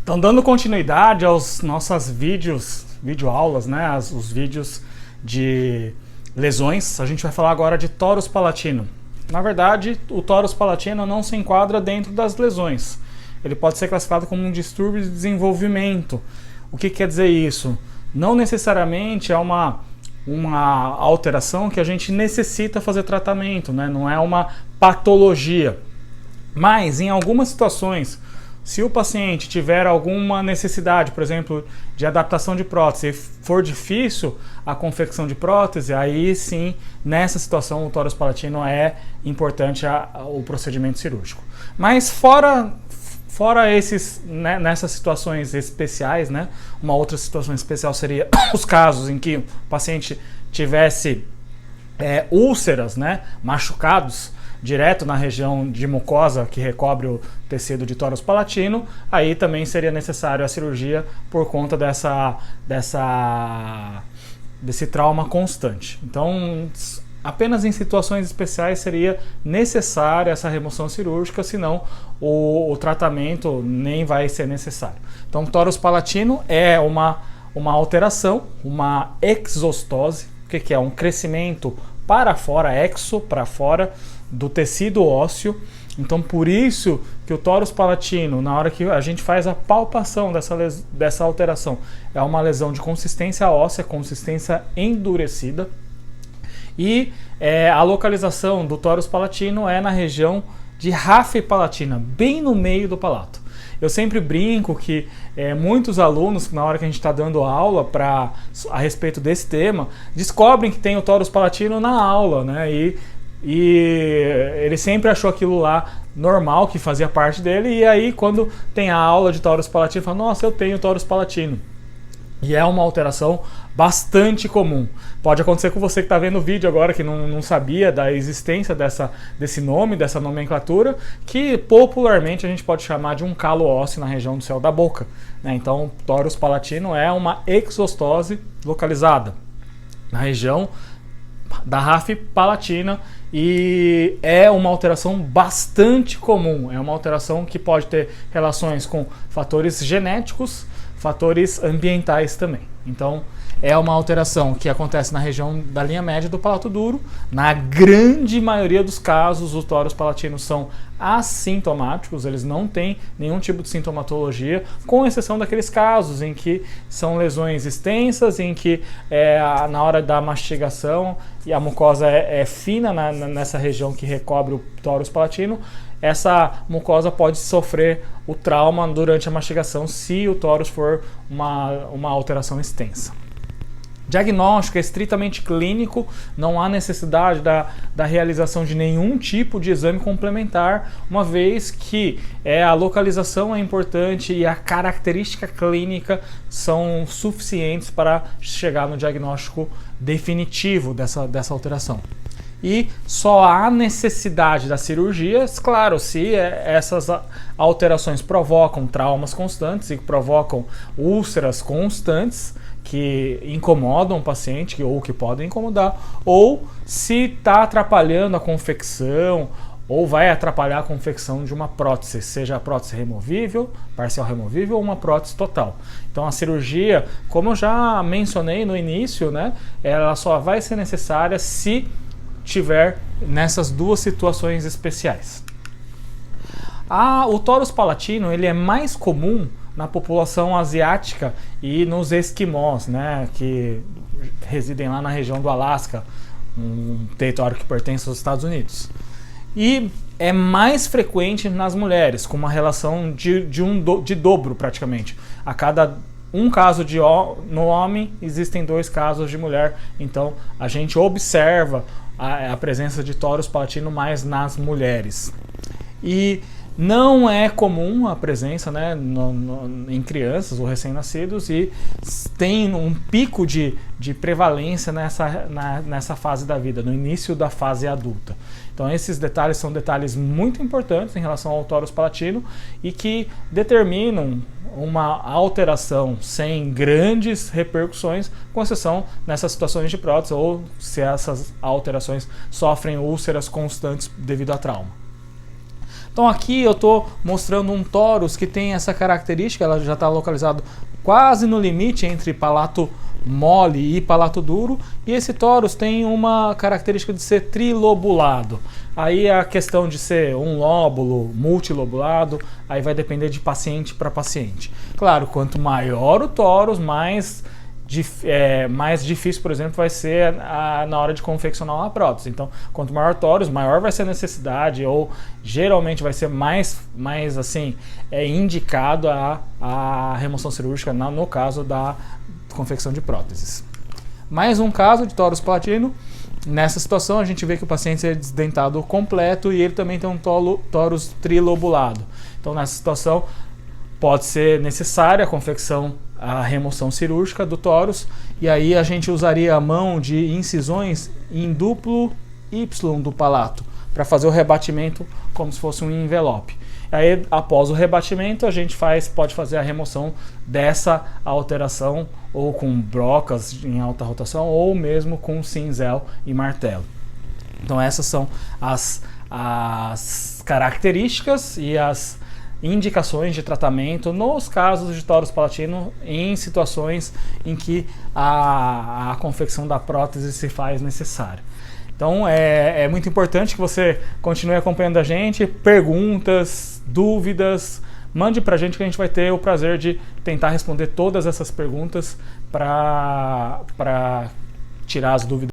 Então, dando continuidade aos nossas videoaulas, né, os vídeos de lesões, a gente vai falar agora de torus palatino. Na verdade, o torus palatino não se enquadra dentro das lesões. Ele pode ser classificado como um distúrbio de desenvolvimento. O que quer dizer isso? Não necessariamente é uma alteração que a gente necessita fazer tratamento, né? Não é uma patologia. Mas, em algumas situações, se o paciente tiver alguma necessidade, por exemplo, de adaptação de prótese, e for difícil a confecção de prótese, aí sim, nessa situação, o torus palatino é importante o procedimento cirúrgico. Mas fora esses, né, nessas situações especiais, né, uma outra situação especial seria os casos em que o paciente tivesse úlceras, né, machucados, direto na região de mucosa que recobre o tecido de torus palatino, aí também seria necessário a cirurgia por conta desse trauma constante. Então, apenas em situações especiais seria necessária essa remoção cirúrgica, senão o tratamento nem vai ser necessário. Então, torus palatino é uma alteração, uma exostose, que é um crescimento para fora, exo, para fora, do tecido ósseo. Então, por isso que o torus palatino, na hora que a gente faz a palpação dessa alteração, é uma lesão de consistência óssea, consistência endurecida. E a localização do torus palatino é na região de ráfia palatina, bem no meio do palato. Eu sempre brinco que muitos alunos, na hora que a gente está dando aula a respeito desse tema, descobrem que tem o torus palatino na aula, né? E ele sempre achou aquilo lá normal, que fazia parte dele, e aí quando tem a aula de torus palatino, fala, nossa, eu tenho torus palatino. E é uma alteração bastante comum. Pode acontecer com você que está vendo o vídeo agora, que não sabia da existência desse nome, dessa nomenclatura, que popularmente a gente pode chamar de um calo ósseo na região do céu da boca, né? Então, torus palatino é uma exostose localizada na região da ráfia palatina e é uma alteração bastante comum. É uma alteração que pode ter relações com fatores genéticos, fatores ambientais também. Então, é uma alteração que acontece na região da linha média do palato duro. Na grande maioria dos casos, os torus palatinos são assintomáticos, eles não têm nenhum tipo de sintomatologia, com exceção daqueles casos em que são lesões extensas, em que na hora da mastigação e a mucosa é fina nessa região que recobre o torus palatino, essa mucosa pode sofrer o trauma durante a mastigação se o torus for uma alteração extensa. Diagnóstico é estritamente clínico, não há necessidade da realização de nenhum tipo de exame complementar, uma vez que a localização é importante e a característica clínica são suficientes para chegar no diagnóstico definitivo dessa alteração. E só há necessidade da cirurgia, claro, se essas alterações provocam traumas constantes e provocam úlceras constantes, que incomodam o paciente ou que podem incomodar, ou se está atrapalhando a confecção ou vai atrapalhar a confecção de uma prótese, seja a prótese removível, parcial removível ou uma prótese total. Então a cirurgia, como eu já mencionei no início, né, ela só vai ser necessária se tiver nessas duas situações especiais. O torus palatino ele é mais comum na população asiática e nos esquimós, né, que residem lá na região do Alasca, um território que pertence aos Estados Unidos. E é mais frequente nas mulheres, com uma relação de dobro praticamente. A cada um caso no homem, existem 2 casos de mulher. Então a gente observa a presença de torus palatino mais nas mulheres. E não é comum a presença, né, em crianças ou recém-nascidos e tem um pico de prevalência nessa fase da vida, no início da fase adulta. Então esses detalhes são detalhes muito importantes em relação ao torus palatino e que determinam uma alteração sem grandes repercussões, com exceção nessas situações de prótese ou se essas alterações sofrem úlceras constantes devido a trauma. Então aqui eu estou mostrando um torus que tem essa característica, ela já está localizado quase no limite entre palato mole e palato duro, e esse torus tem uma característica de ser trilobulado. Aí a questão de ser um lóbulo, multilobulado, aí vai depender de paciente para paciente. Claro, quanto maior o torus, mais difícil, por exemplo, vai ser na hora de confeccionar uma prótese. Então, quanto maior o torus, maior vai ser a necessidade, ou geralmente vai ser mais assim, indicado a remoção cirúrgica no caso da confecção de próteses. Mais um caso de torus palatino. Nessa situação, a gente vê que o paciente é desdentado completo e ele também tem um torus trilobulado. Então, nessa situação, pode ser necessária a remoção cirúrgica do torus, e aí a gente usaria a mão de incisões em duplo Y do palato para fazer o rebatimento como se fosse um envelope. Aí, após o rebatimento, a gente pode fazer a remoção dessa alteração ou com brocas em alta rotação ou mesmo com cinzel e martelo. Então essas são as características e as indicações de tratamento nos casos de torus palatino em situações em que a confecção da prótese se faz necessária. Então é muito importante que você continue acompanhando a gente, perguntas, dúvidas, mande pra gente que a gente vai ter o prazer de tentar responder todas essas perguntas para tirar as dúvidas.